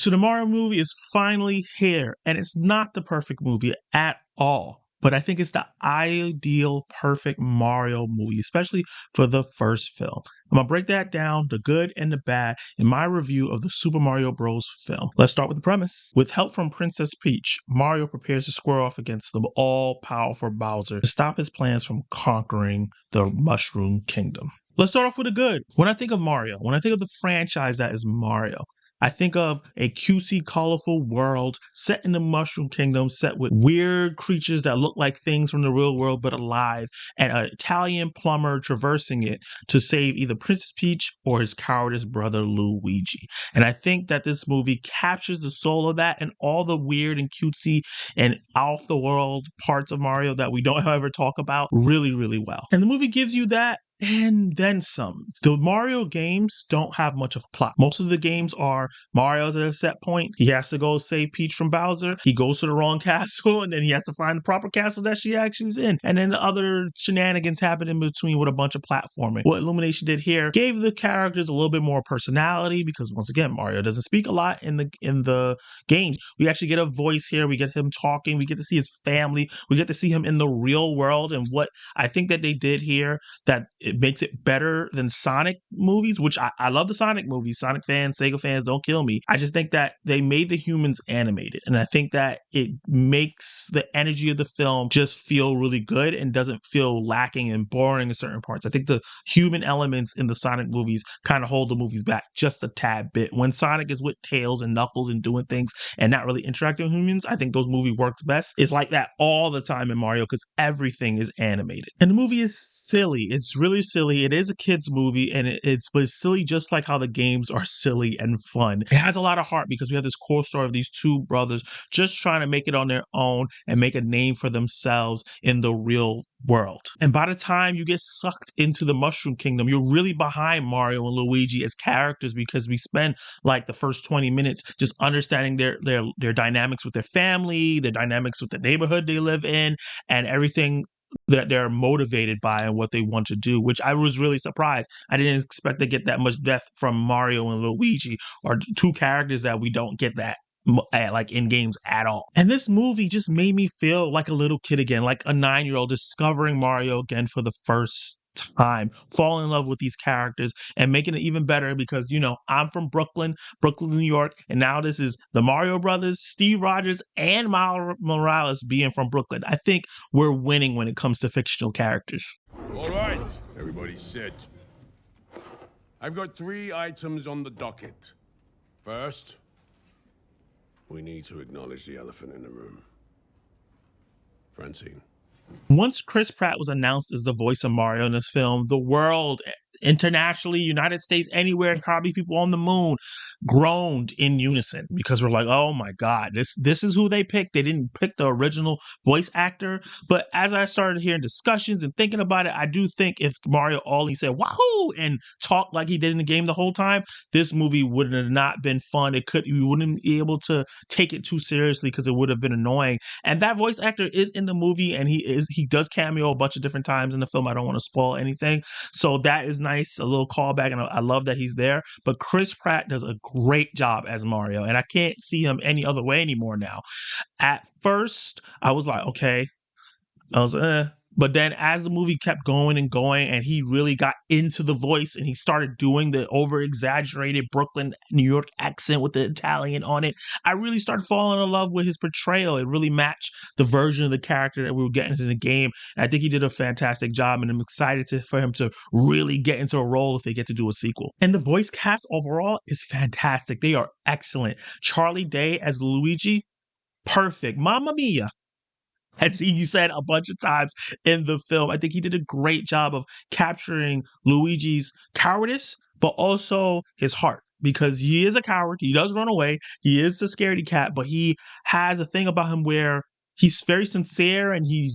So the Mario movie is finally here, and it's not the perfect movie at all. But I think it's the ideal, perfect Mario movie, especially for the first film. I'm going to break that down, the good and the bad, in my review of the Super Mario Bros. Film. Let's start with the premise. With help from Princess Peach, Mario prepares to square off against the all-powerful Bowser to stop his plans from conquering the Mushroom Kingdom. Let's start off with the good. When I think of Mario, when I think of the franchise that is Mario, I think of a cutesy, colorful world set in the Mushroom Kingdom, set with weird creatures that look like things from the real world but alive, and an Italian plumber traversing it to save either Princess Peach or his cowardice brother Luigi. And I think that this movie captures the soul of that and all the weird and cutesy and off the world parts of Mario that we don't ever talk about really, really well. And the movie gives you that and then some. The Mario games don't have much of a plot. Most of the games are Mario's at a set point. He has to go save Peach from Bowser. He goes to the wrong castle, and then he has to find the proper castle that she actually is in. And then the other shenanigans happen in between with a bunch of platforming. What Illumination did here gave the characters a little bit more personality because, once again, Mario doesn't speak a lot in the games. We actually get a voice here. We get him talking. We get to see his family. We get to see him in the real world. And what I think that they did here, that it makes it better than Sonic movies, which I love the Sonic movies. Sonic fans, Sega fans, don't kill me. I just think that they made the humans animated. And I think that it makes the energy of the film just feel really good and doesn't feel lacking and boring in certain parts. I think the human elements in the Sonic movies kind of hold the movies back just a tad bit. When Sonic is with Tails and Knuckles and doing things and not really interacting with humans, I think those movies works best. It's like that all the time in Mario because everything is animated. And the movie is silly. It's really silly. It is a kid's movie, and it's silly just like how the games are silly and fun. It has a lot of heart because we have this core story of these two brothers just trying to make it on their own and make a name for themselves in the real world. And by the time you get sucked into the Mushroom Kingdom, you're really behind Mario and Luigi as characters because we spend like the first 20 minutes just understanding their dynamics with their family, their dynamics with the neighborhood they live in, and everything that they're motivated by and what they want to do, which I was really surprised. I didn't expect to get that much depth from Mario and Luigi, or two characters that we don't get that like in games at all. And this movie just made me feel like a little kid again, like a 9-year-old discovering Mario again for the first time, falling in love with these characters and making it even better because, you know, I'm from Brooklyn, New York, and now this is the Mario Brothers, Steve Rogers, and Miles Morales being from Brooklyn. I think we're winning when it comes to fictional characters. All right, everybody sit. I've got 3 items on the docket. First, we need to acknowledge the elephant in the room. Francine. Once Chris Pratt was announced as the voice of Mario in this film, the world, internationally, United States, anywhere, probably people on the moon, groaned in unison because we're like, oh my God, this is who they picked. They didn't pick the original voice actor. But as I started hearing discussions and thinking about it, I do think if Mario only said wahoo and talked like he did in the game the whole time, this movie would have not been fun. You wouldn't be able to take it too seriously because it would have been annoying. And that voice actor is in the movie, and he does cameo a bunch of different times in the film. I don't want to spoil anything. So that is nice, a little callback, and I love that he's there. But Chris Pratt does a great job as Mario, and I can't see him any other way anymore now. At first, I was like, okay. I was, But then as the movie kept going and going and he really got into the voice and he started doing the over-exaggerated Brooklyn, New York accent with the Italian on it, I really started falling in love with his portrayal. It really matched the version of the character that we were getting into the game. And I think he did a fantastic job, and I'm excited for him to really get into a role if they get to do a sequel. And the voice cast overall is fantastic. They are excellent. Charlie Day as Luigi, perfect. Mamma mia. As you said a bunch of times in the film, I think he did a great job of capturing Luigi's cowardice, but also his heart. Because he is a coward. He does run away. He is a scaredy cat, but he has a thing about him where he's very sincere and he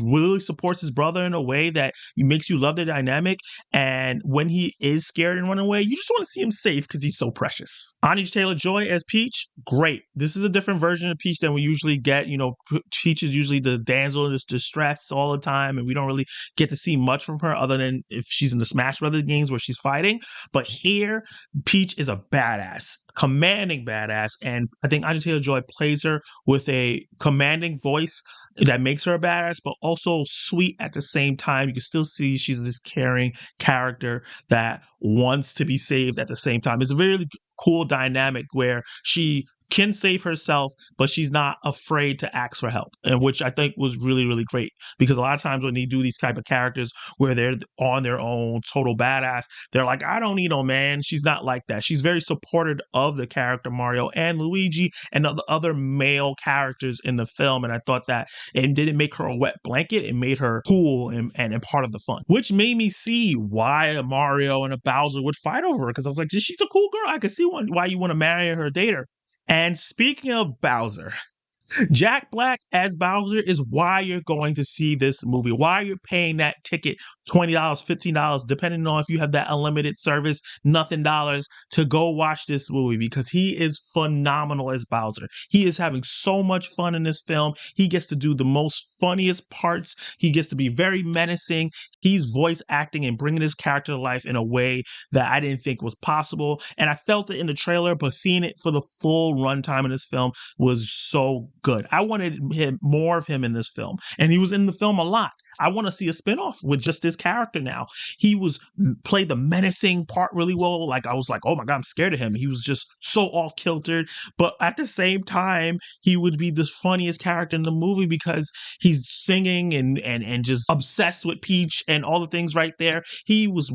really supports his brother in a way that makes you love the dynamic. And when he is scared and running away, you just want to see him safe because he's so precious. Anya Taylor-Joy as Peach, great. This is a different version of Peach than we usually get. You know, Peach is usually the damsel in distress all the time, and we don't really get to see much from her other than if she's in the Smash Brothers games where she's fighting. But here, Peach is a badass. commanding badass. And I think Anya Taylor-Joy plays her with a commanding voice that makes her a badass, but also sweet at the same time. You can still see she's this caring character that wants to be saved at the same time. It's a very cool dynamic where she can save herself, but she's not afraid to ask for help, and which I think was really, really great, because a lot of times when they do these type of characters where they're on their own, total badass, they're like, I don't need no man. She's not like that. She's very supportive of the character Mario and Luigi and the other male characters in the film, and I thought that it didn't make her a wet blanket. It made her cool and part of the fun, which made me see why a Mario and a Bowser would fight over her, because I was like, she's a cool girl. I could see why you want to marry her, date her. And speaking of Bowser, Jack Black as Bowser is why you're going to see this movie. Why you're paying that ticket, $20, $15, depending on if you have that unlimited service, nothing dollars, to go watch this movie, because he is phenomenal as Bowser. He is having so much fun in this film. He gets to do the most funniest parts. He gets to be very menacing. He's voice acting and bringing his character to life in a way that I didn't think was possible. And I felt it in the trailer, but seeing it for the full runtime in this film was so good. I wanted more of him in this film, and he was in the film a lot. I want to see a spinoff with just his character now. He played the menacing part really well. Like, I was like, oh my God, I'm scared of him. He was just so off kiltered, but at the same time, he would be the funniest character in the movie because he's singing and just obsessed with Peach and all the things right there. He was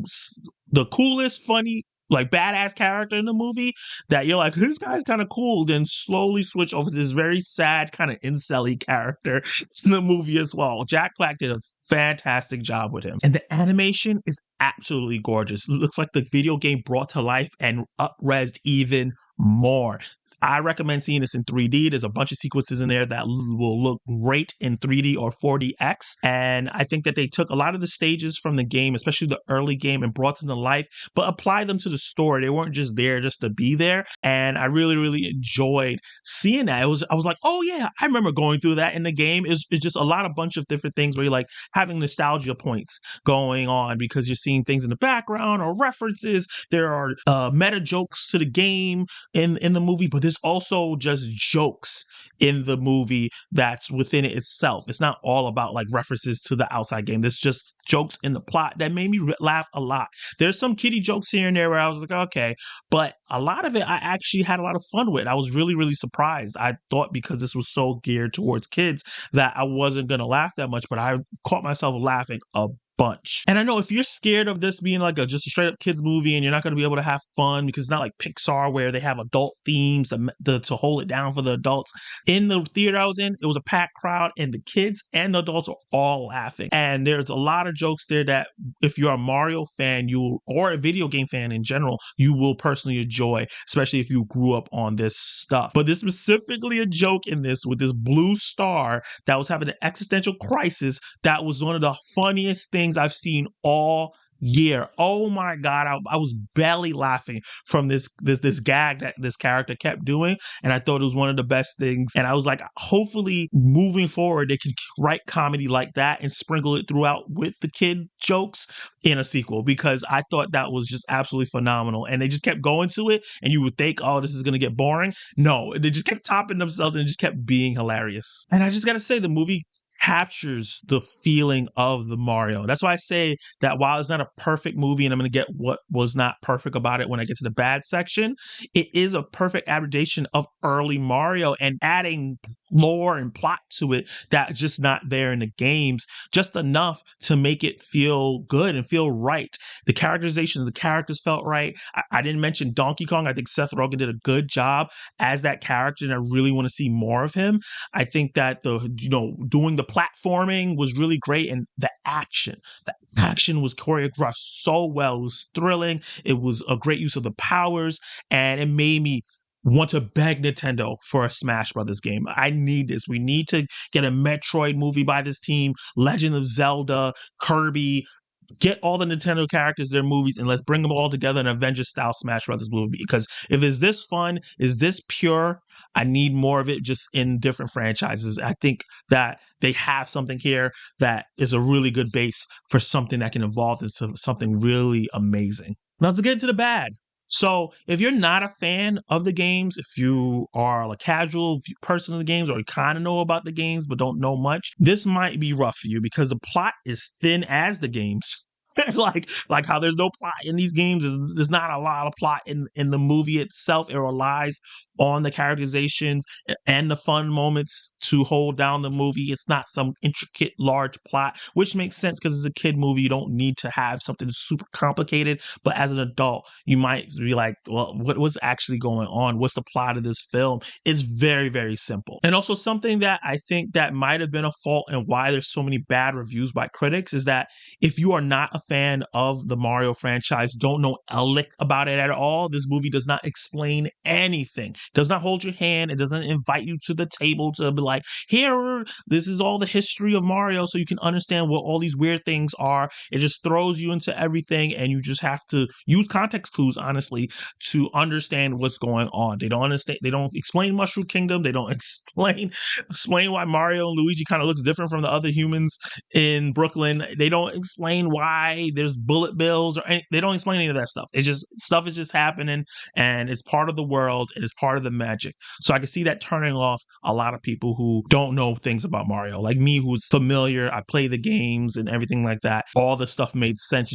the coolest, funny, like badass character in the movie that you're like, this guy's kind of cool, then slowly switch over to this very sad kind of incel-y character in the movie as well. Jack Black did a fantastic job with him. And the animation is absolutely gorgeous. It looks like the video game brought to life and up-resed even more. I recommend seeing this in 3D. There's a bunch of sequences in there that will look great in 3D or 4DX. And I think that they took a lot of the stages from the game, especially the early game, and brought them to life, but applied them to the story. They weren't just there just to be there. And I really, really enjoyed seeing that. I was like, oh yeah, I remember going through that in the game. It's just a bunch of different things where you're like having nostalgia points going on because you're seeing things in the background or references. There are meta jokes to the game in the movie, but there's also just jokes in the movie that's within it itself. It's not all about like references to the outside game. There's just jokes in the plot that made me laugh a lot. There's some kiddie jokes here and there where I was like, okay, but a lot of it I actually had a lot of fun with. I was really, really surprised. I thought because this was so geared towards kids that I wasn't going to laugh that much, but I caught myself laughing a bunch. And I know if you're scared of this being like just a straight up kids movie and you're not going to be able to have fun because it's not like Pixar where they have adult themes to hold it down for the adults. In the theater I was in, it was a packed crowd and the kids and the adults are all laughing. And there's a lot of jokes there that if you're a Mario fan, or a video game fan in general, you will personally enjoy, especially if you grew up on this stuff. But there's specifically a joke in this with this blue star that was having an existential crisis that was one of the funniest things I've seen all year. Oh my God, I was belly laughing from this gag that this character kept doing, and I thought it was one of the best things. And I was like, hopefully moving forward they can write comedy like that and sprinkle it throughout with the kid jokes in a sequel, because I thought that was just absolutely phenomenal. And they just kept going to it, and you would think, oh, this is gonna get boring. No, they just kept topping themselves and it just kept being hilarious. And I just gotta say, the movie captures the feeling of the Mario. That's why I say that while it's not a perfect movie, and I'm going to get what was not perfect about it when I get to the bad section, it is a perfect adaptation of early Mario and adding lore and plot to it that's just not there in the games, just enough to make it feel good and feel right. The characterization of the characters felt right. I didn't mention Donkey Kong. I think Seth Rogen did a good job as that character, and I really want to see more of him. I think that doing the platforming was really great, and the action was choreographed so well. It was thrilling. It was a great use of the powers, and it made me want to beg Nintendo for a Smash Brothers game. I need this. We need to get a Metroid movie by this team, Legend of Zelda, Kirby. Get all the Nintendo characters, their movies, and let's bring them all together in an Avengers-style Smash Brothers movie. Because if it's this fun, is this pure, I need more of it just in different franchises. I think that they have something here that is a really good base for something that can evolve into something really amazing. Now to get into the bad. So if you're not a fan of the games, if you are a casual person of the games, or you kind of know about the games but don't know much, this might be rough for you because the plot is thin as the games. like how there's no plot in these games, there's not a lot of plot in the movie itself. It relies on the characterizations and the fun moments to hold down the movie. It's not some intricate large plot, which makes sense because it's a kid movie. You don't need to have something super complicated. But as an adult, you might be like, well, what's actually going on? What's the plot of this film? It's very, very simple. And also something that I think that might have been a fault and why there's so many bad reviews by critics is that if you are not a fan of the Mario franchise, don't know a lick about it at all, this movie does not explain anything. Does not hold your hand. It doesn't invite you to the table to be like, here, this is all the history of Mario so you can understand what all these weird things are. It just throws you into everything and you just have to use context clues, honestly, to understand what's going on. They don't understand. They don't explain Mushroom Kingdom. They don't explain why Mario and Luigi kind of looks different from the other humans in Brooklyn. They don't explain why there's bullet bills they don't explain any of that stuff. It's just stuff is just happening and it's part of the world and it's part of the magic. So I can see that turning off a lot of people who don't know things about Mario. Like me, who's familiar, I play the games and everything like that. All the stuff made sense.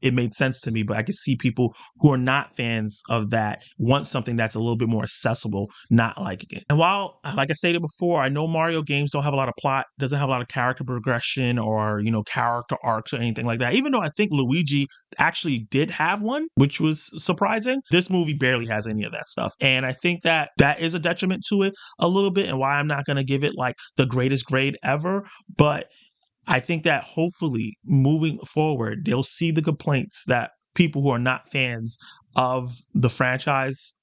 It made sense to me, but I can see people who are not fans of that want something that's a little bit more accessible, not liking it. And while, like I stated before, I know Mario games don't have a lot of plot, doesn't have a lot of character progression or, character arcs or anything like that. Even though I think Luigi actually did have one, which was surprising. This movie barely has any of that stuff. And I think that is a detriment to it a little bit and why I'm not going to give it like the greatest grade ever. But I think that hopefully moving forward, they'll see the complaints that people who are not fans of the franchise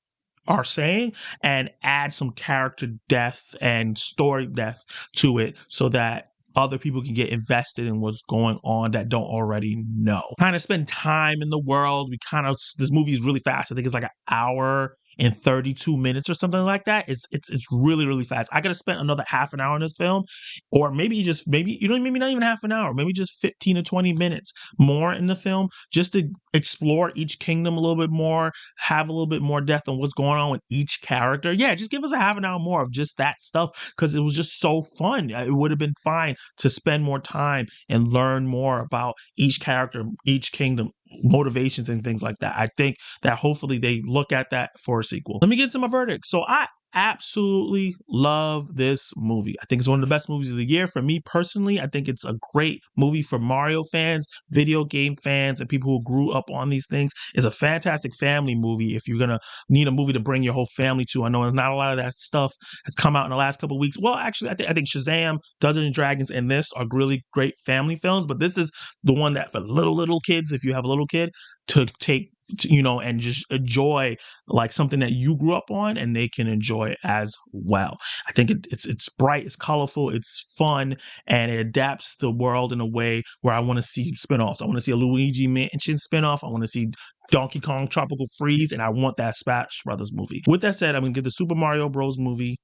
are saying and add some character depth and story depth to it so that other people can get invested in what's going on that don't already know. Kind of spend time in the world. This movie is really fast. I think it's like an hour and 32 minutes or something like that. It's really, really fast. I could have spent another half an hour in this film, or maybe maybe not even half an hour, maybe just 15 to 20 minutes more in the film just to explore each kingdom a little bit more, have a little bit more depth on what's going on with each character. Yeah, just give us a half an hour more of just that stuff because it was just so fun. It would have been fine to spend more time and learn more about each character, each kingdom, motivations and things like that. I think that hopefully they look at that for a sequel. Let me get to my verdict. So I absolutely love this movie. I think it's one of the best movies of the year for me personally. I think it's a great movie for Mario fans, video game fans, and people who grew up on these things. It's a fantastic family movie if you're gonna need a movie to bring your whole family to. I know there's not a lot of that stuff has come out in the last couple of weeks. Well, actually, I think Shazam, Dungeons and Dragons, and this are really great family films, but this is the one that for little kids, if you have a little kid, to take and just enjoy like something that you grew up on and they can enjoy as well. I think it's bright, it's colorful, it's fun, and it adapts the world in a way where I want to see spinoffs. I want to see a Luigi Mansion spinoff. I want to see Donkey Kong Tropical Freeze, and I want that Smash Brothers movie. With that said, I'm gonna give the Super Mario Bros. Movie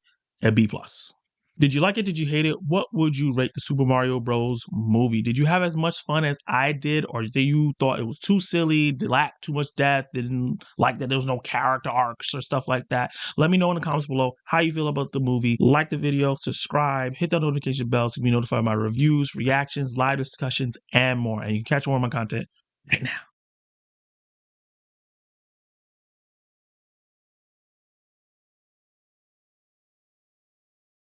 a B+. Did you like it? Did you hate it? What would you rate the Super Mario Bros. Movie? Did you have as much fun as I did, or did you thought it was too silly, lacked too much depth, didn't like that there was no character arcs or stuff like that? Let me know in the comments below how you feel about the movie. Like the video, subscribe, hit that notification bell so you can be notified of my reviews, reactions, live discussions, and more. And you can catch more of my content right now.